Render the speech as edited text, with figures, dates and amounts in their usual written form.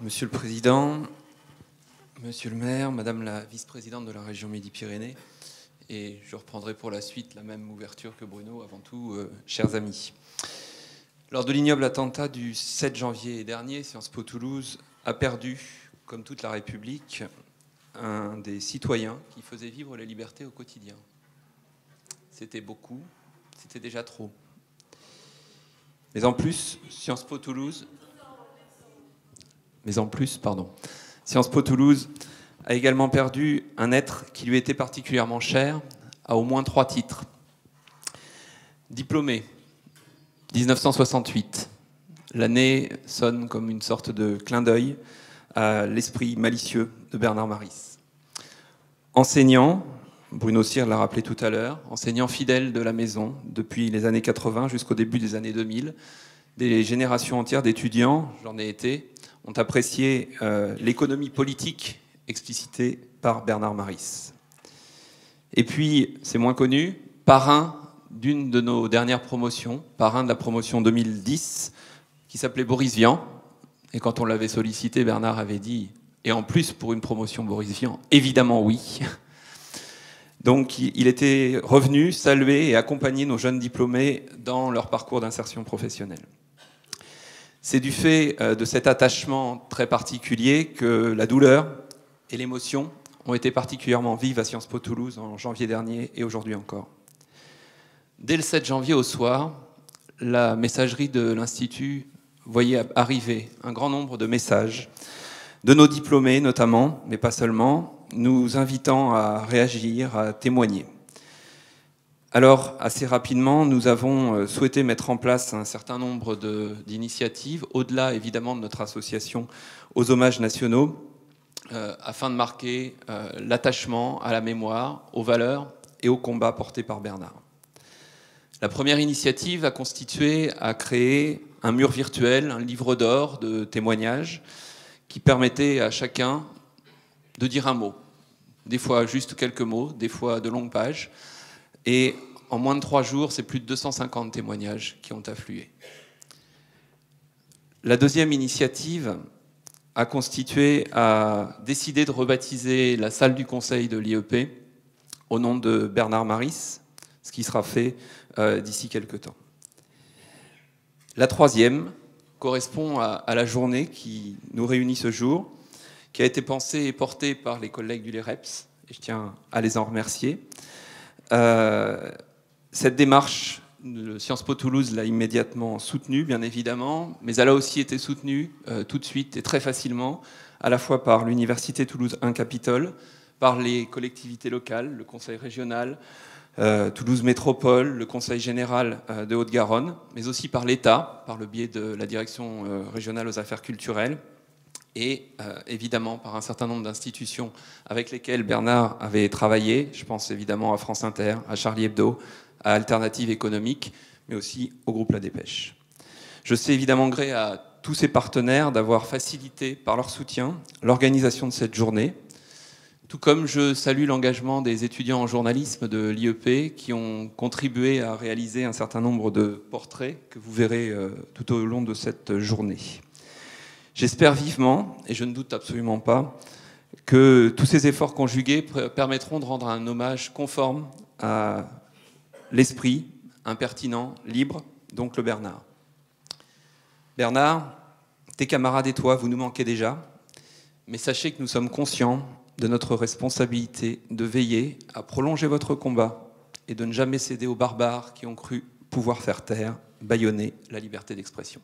Monsieur le Président, Monsieur le maire, Madame la vice-présidente de la région Midi-Pyrénées, et je reprendrai pour la suite la même ouverture que Bruno. Avant tout, chers amis. Lors de l'ignoble attentat du 7 janvier dernier, Sciences Po Toulouse a perdu, comme toute la République, un des citoyens qui faisait vivre les libertés au quotidien. C'était beaucoup, c'était déjà trop. Mais en plus, Sciences Po Toulouse a également perdu un être qui lui était particulièrement cher, à au moins 3 titres. Diplômé, 1968. L'année sonne comme une sorte de clin d'œil à l'esprit malicieux de Bernard Maris. Enseignant, Bruno Cyr l'a rappelé tout à l'heure, enseignant fidèle de la maison depuis les années 80 jusqu'au début des années 2000, des générations entières d'étudiants, j'en ai été, ont apprécié l'économie politique explicitée par Bernard Maris. Et puis, c'est moins connu, parrain d'une de nos dernières promotions, parrain de la promotion 2010, qui s'appelait Boris Vian. Et quand on l'avait sollicité, Bernard avait dit, et en plus pour une promotion Boris Vian, évidemment oui. Donc il était revenu saluer et accompagner nos jeunes diplômés dans leur parcours d'insertion professionnelle. C'est du fait de cet attachement très particulier que la douleur et l'émotion ont été particulièrement vives à Sciences Po Toulouse en janvier dernier et aujourd'hui encore. Dès le 7 janvier au soir, la messagerie de l'Institut voyait arriver un grand nombre de messages de nos diplômés notamment, mais pas seulement, nous invitant à réagir, à témoigner. Alors, assez rapidement, nous avons souhaité mettre en place un certain nombre d'initiatives, au-delà évidemment de notre association aux hommages nationaux, afin de marquer l'attachement à la mémoire, aux valeurs et aux combats portés par Bernard. La première initiative a consisté à créer un mur virtuel, un livre d'or de témoignages qui permettait à chacun de dire un mot. Des fois juste quelques mots, des fois de longues pages. Et en moins de 3 jours, c'est plus de 250 témoignages qui ont afflué. La deuxième initiative a constitué à décider de rebaptiser la salle du conseil de l'IEP au nom de Bernard Maris, ce qui sera fait d'ici quelques temps. La troisième correspond à la journée qui nous réunit ce jour, qui a été pensée et portée par les collègues du LEREPS, et je tiens à les en remercier. Cette démarche, Sciences Po Toulouse l'a immédiatement soutenue, bien évidemment, mais elle a aussi été soutenue tout de suite et très facilement, à la fois par l'Université Toulouse 1 Capitole, par les collectivités locales, le Conseil régional, Toulouse Métropole, le Conseil général de Haute-Garonne, mais aussi par l'État, par le biais de la Direction régionale aux affaires culturelles, et évidemment par un certain nombre d'institutions avec lesquelles Bernard avait travaillé. Je pense évidemment à France Inter, à Charlie Hebdo, à Alternative économique, mais aussi au groupe La Dépêche. Je sais évidemment gré à tous ces partenaires d'avoir facilité par leur soutien l'organisation de cette journée, tout comme je salue l'engagement des étudiants en journalisme de l'IEP qui ont contribué à réaliser un certain nombre de portraits que vous verrez tout au long de cette journée. J'espère vivement, et je ne doute absolument pas, que tous ces efforts conjugués permettront de rendre un hommage conforme à l'esprit impertinent, libre, donc le Bernard. Bernard, tes camarades et toi, vous nous manquez déjà, mais sachez que nous sommes conscients de notre responsabilité de veiller à prolonger votre combat et de ne jamais céder aux barbares qui ont cru pouvoir faire taire, bâillonner la liberté d'expression.